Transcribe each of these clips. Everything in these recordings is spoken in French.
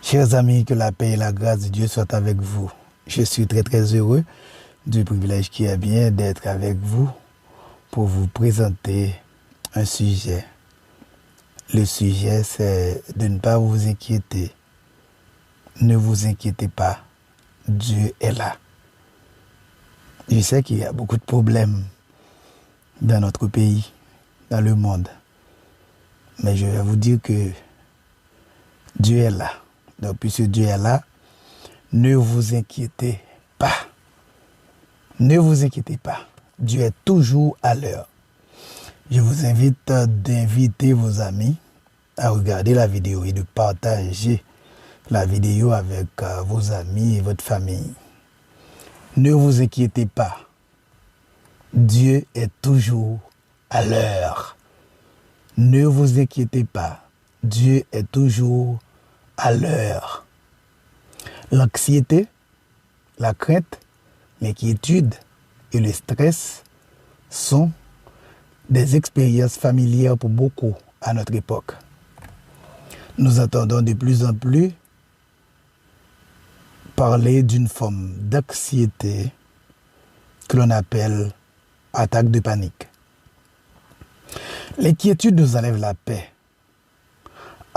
Chers amis, que la paix et la grâce de Dieu soient avec vous. Je suis très heureux du privilège qui est bien d'être avec vous pour vous présenter un sujet. Le sujet, c'est de ne pas vous inquiéter. Ne vous inquiétez pas, Dieu est là. Je sais qu'il y a beaucoup de problèmes dans notre pays, dans le monde. Mais je vais vous dire que Dieu est là. Donc, puisque Dieu est là, ne vous inquiétez pas. Ne vous inquiétez pas. Dieu est toujours à l'heure. Je vous invite d'inviter vos amis à regarder la vidéo et de partager la vidéo avec vos amis et votre famille. Ne vous inquiétez pas. Dieu est toujours à l'heure. Ne vous inquiétez pas. Dieu est toujours à l'heure. L'anxiété, la crainte, l'inquiétude et le stress sont des expériences familières pour beaucoup à notre époque. Nous entendons de plus en plus parler d'une forme d'anxiété que l'on appelle attaque de panique. L'inquiétude nous enlève la paix,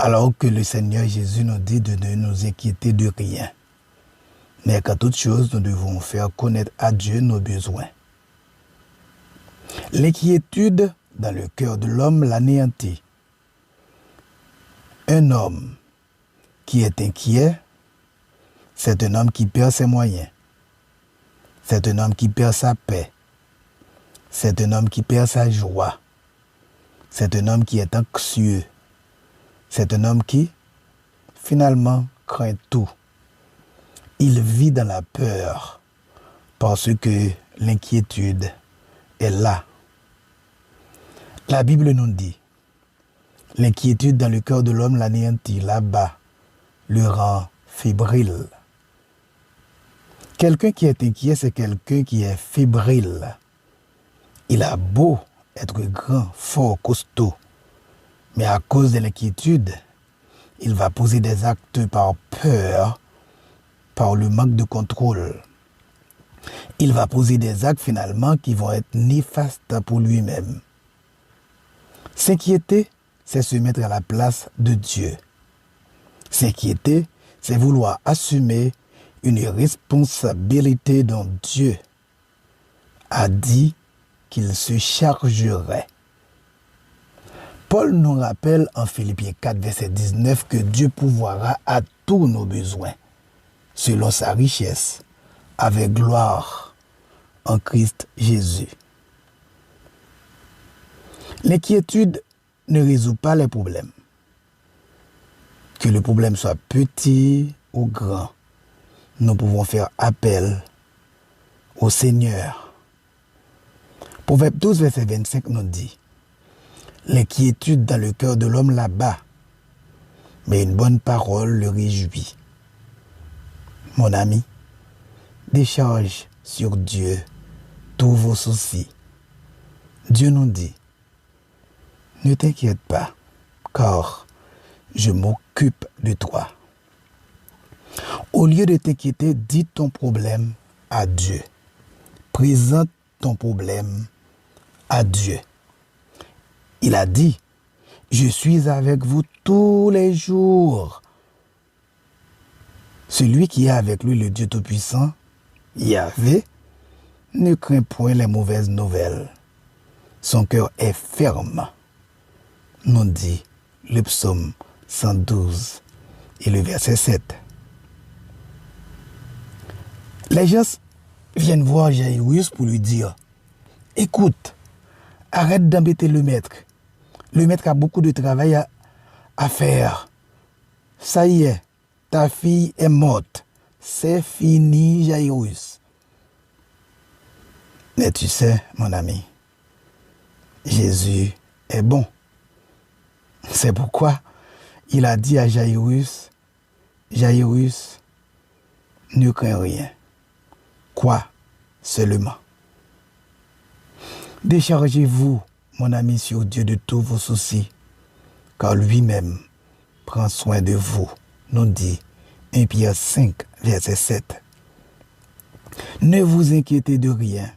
alors que le Seigneur Jésus nous dit de ne nous inquiéter de rien. Mais qu'à toute chose, nous devons faire connaître à Dieu nos besoins. L'inquiétude dans le cœur de l'homme l'anéantit. Un homme qui est inquiet, c'est un homme qui perd ses moyens. C'est un homme qui perd sa paix. C'est un homme qui perd sa joie. C'est un homme qui est anxieux. C'est un homme qui, finalement, craint tout. Il vit dans la peur parce que l'inquiétude est là. La Bible nous dit, l'inquiétude dans le cœur de l'homme l'anéantit, là-bas, le rend fébrile. Quelqu'un qui est inquiet, c'est quelqu'un qui est fébrile. Il a beau être grand, fort, costaud, mais à cause de l'inquiétude, il va poser des actes par peur, par le manque de contrôle. Il va poser des actes finalement qui vont être néfastes pour lui-même. S'inquiéter, c'est se mettre à la place de Dieu. S'inquiéter, c'est vouloir assumer une responsabilité dont Dieu a dit qu'il se chargerait. Paul nous rappelle en Philippiens 4, verset 19 que Dieu pourvoira à tous nos besoins, selon sa richesse, avec gloire en Christ Jésus. L'inquiétude ne résout pas les problèmes. Que le problème soit petit ou grand, nous pouvons faire appel au Seigneur. Proverbe 12, verset 25 nous dit, l'inquiétude dans le cœur de l'homme l'abat, mais une bonne parole le réjouit. Mon ami, décharge sur Dieu tous vos soucis. Dieu nous dit, ne t'inquiète pas, car je m'occupe de toi. Au lieu de t'inquiéter, dis ton problème à Dieu. Présente ton problème à Dieu. Il a dit, je suis avec vous tous les jours. Celui qui est avec lui, le Dieu Tout-Puissant, Yahvé, ne craint point les mauvaises nouvelles. Son cœur est ferme, nous dit le psaume 112 et le verset 7. Les gens viennent voir Jairus pour lui dire, écoute, arrête d'embêter le maître. Le maître a beaucoup de travail à faire. Ça y est, ta fille est morte. C'est fini, Jairus. Mais tu sais, mon ami, Jésus est bon. C'est pourquoi il a dit à Jairus, Jairus, ne crains rien. Quoi seulement? Déchargez-vous, mon ami, sur Dieu de tous vos soucis, car lui-même prend soin de vous, nous dit 1 Pierre 5, verset 7. Ne vous inquiétez de rien,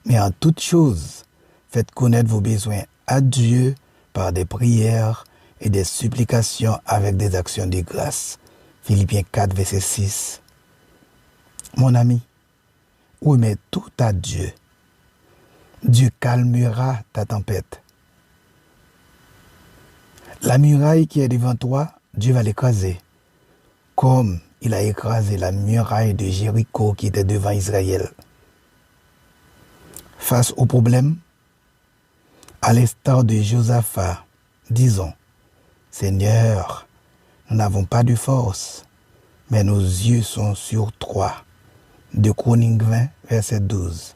mais en toute chose, faites connaître vos besoins à Dieu par des prières et des supplications avec des actions de grâce. Philippiens 4, verset 6. Mon ami, remets tout à Dieu. Dieu calmera ta tempête. La muraille qui est devant toi, Dieu va l'écraser, comme il a écrasé la muraille de Jéricho qui était devant Israël. Face au problème, à l'instar de Josaphat, disons, Seigneur, nous n'avons pas de force, mais nos yeux sont sur toi. De Chroniques 20, verset 12.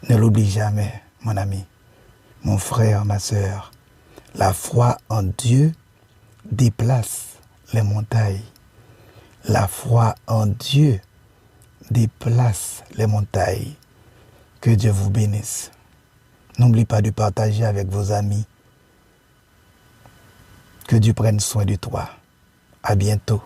Ne l'oublie jamais, mon ami, mon frère, ma sœur. La foi en Dieu déplace les montagnes. La foi en Dieu déplace les montagnes. Que Dieu vous bénisse. N'oubliez pas de partager avec vos amis. Que Dieu prenne soin de toi. À bientôt.